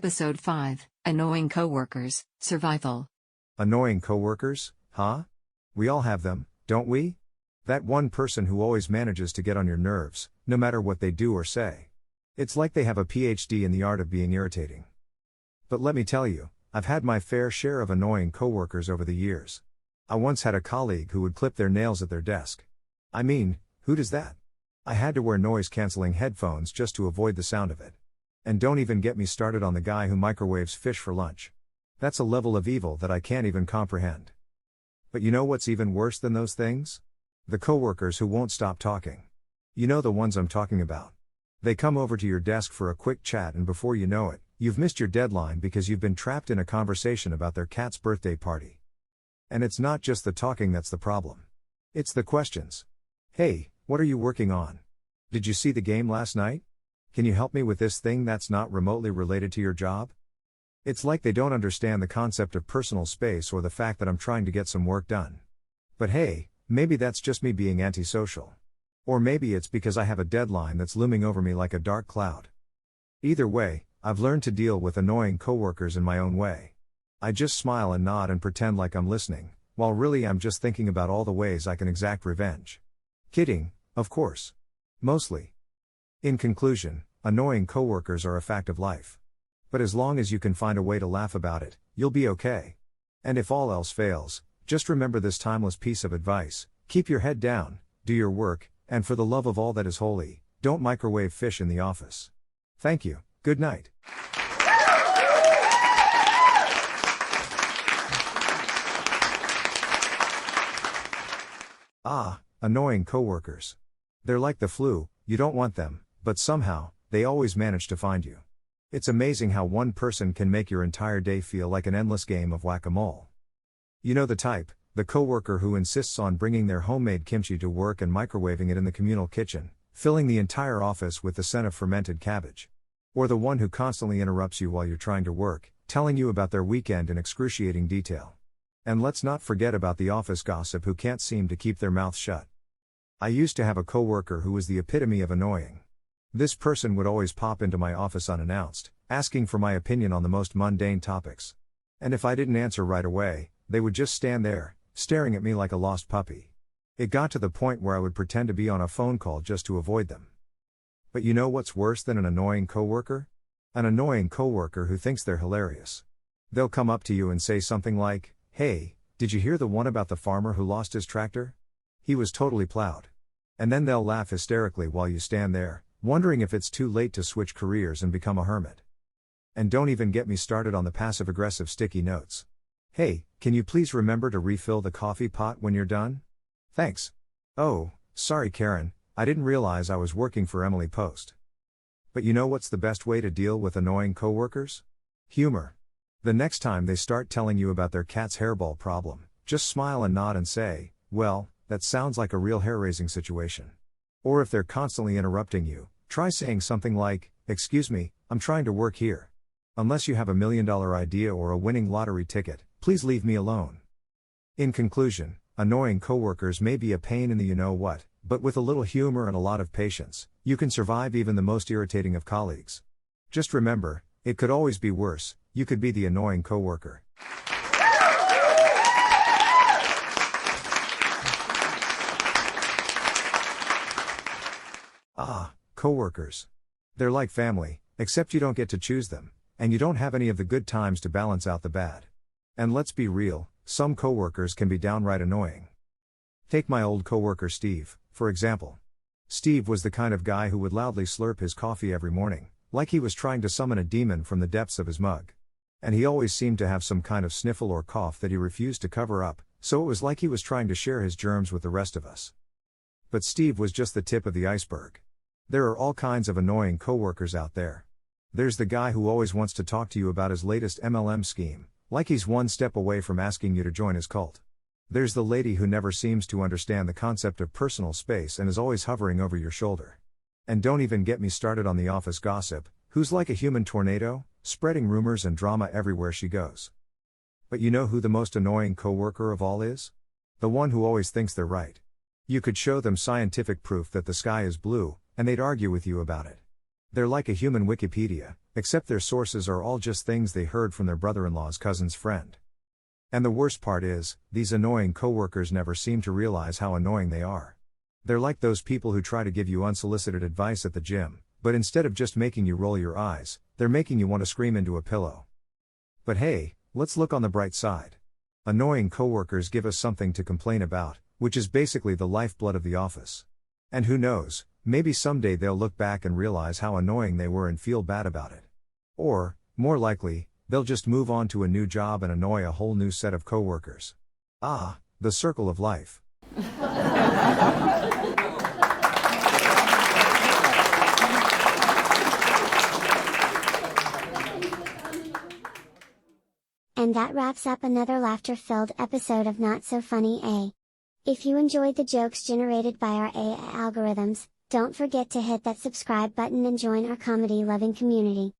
Episode 5, Annoying Coworkers, Survival. Annoying coworkers, huh? We all have them, don't we? That one person who always manages to get on your nerves, no matter what they do or say. It's like they have a PhD in the art of being irritating. But let me tell you, I've had my fair share of annoying coworkers over the years. I once had a colleague who would clip their nails at their desk. I mean, who does that? I had to wear noise-canceling headphones just to avoid the sound of it. And don't even get me started on the guy who microwaves fish for lunch. That's a level of evil that I can't even comprehend. But you know what's even worse than those things? The coworkers who won't stop talking. You know the ones I'm talking about. They come over to your desk for a quick chat and before you know it, you've missed your deadline because you've been trapped in a conversation about their cat's birthday party. And it's not just the talking that's the problem. It's the questions. Hey, what are you working on? Did you see the game last night? Can you help me with this thing that's not remotely related to your job? It's like they don't understand the concept of personal space or the fact that I'm trying to get some work done. But hey, maybe that's just me being antisocial. Or maybe it's because I have a deadline that's looming over me like a dark cloud. Either way, I've learned to deal with annoying coworkers in my own way. I just smile and nod and pretend like I'm listening, while really I'm just thinking about all the ways I can exact revenge. Kidding, of course. Mostly. In conclusion, annoying coworkers are a fact of life. But as long as you can find a way to laugh about it, you'll be okay. And if all else fails, just remember this timeless piece of advice: keep your head down, do your work, and for the love of all that is holy, don't microwave fish in the office. Thank you, good night. Annoying coworkers. They're like the flu, you don't want them, but somehow, they always manage to find you. It's amazing how one person can make your entire day feel like an endless game of whack-a-mole. You know the type, the coworker who insists on bringing their homemade kimchi to work and microwaving it in the communal kitchen, filling the entire office with the scent of fermented cabbage. Or the one who constantly interrupts you while you're trying to work, telling you about their weekend in excruciating detail. And let's not forget about the office gossip who can't seem to keep their mouth shut. I used to have a coworker who was the epitome of annoying. This person would always pop into my office unannounced, asking for my opinion on the most mundane topics. And if I didn't answer right away, they would just stand there, staring at me like a lost puppy. It got to the point where I would pretend to be on a phone call just to avoid them. But you know what's worse than an annoying coworker? An annoying coworker who thinks they're hilarious. They'll come up to you and say something like, "Hey, did you hear the one about the farmer who lost his tractor? He was totally plowed." And then they'll laugh hysterically while you stand there, wondering if it's too late to switch careers and become a hermit. And don't even get me started on the passive-aggressive sticky notes. "Hey, can you please remember to refill the coffee pot when you're done? Thanks. Oh, sorry Karen, I didn't realize I was working for Emily Post." But you know what's the best way to deal with annoying coworkers? Humor. The next time they start telling you about their cat's hairball problem, just smile and nod and say, "Well, that sounds like a real hair-raising situation." Or if they're constantly interrupting you, try saying something like, "Excuse me, I'm trying to work here. Unless you have $1 million idea or a winning lottery ticket, please leave me alone." In conclusion, annoying coworkers may be a pain in the you-know-what, but with a little humor and a lot of patience, you can survive even the most irritating of colleagues. Just remember, it could always be worse. You could be the annoying coworker. Coworkers. They're like family, except you don't get to choose them, and you don't have any of the good times to balance out the bad. And let's be real, some coworkers can be downright annoying. Take my old coworker Steve, for example. Steve was the kind of guy who would loudly slurp his coffee every morning, like he was trying to summon a demon from the depths of his mug. And he always seemed to have some kind of sniffle or cough that he refused to cover up, so it was like he was trying to share his germs with the rest of us. But Steve was just the tip of the iceberg. There are all kinds of annoying coworkers out there. There's the guy who always wants to talk to you about his latest MLM scheme, like he's one step away from asking you to join his cult. There's the lady who never seems to understand the concept of personal space and is always hovering over your shoulder. And don't even get me started on the office gossip, who's like a human tornado, spreading rumors and drama everywhere she goes. But you know who the most annoying coworker of all is? The one who always thinks they're right. You could show them scientific proof that the sky is blue, and they'd argue with you about it. They're like a human Wikipedia, except their sources are all just things they heard from their brother-in-law's cousin's friend. And the worst part is, these annoying coworkers never seem to realize how annoying they are. They're like those people who try to give you unsolicited advice at the gym, but instead of just making you roll your eyes, they're making you want to scream into a pillow. But hey, let's look on the bright side. Annoying coworkers give us something to complain about, which is basically the lifeblood of the office. And who knows, maybe someday they'll look back and realize how annoying they were and feel bad about it. Or, more likely, they'll just move on to a new job and annoy a whole new set of coworkers. Ah, the circle of life. And that wraps up another laughter-filled episode of Not So Funny A. If you enjoyed the jokes generated by our AI algorithms, don't forget to hit that subscribe button and join our comedy-loving community.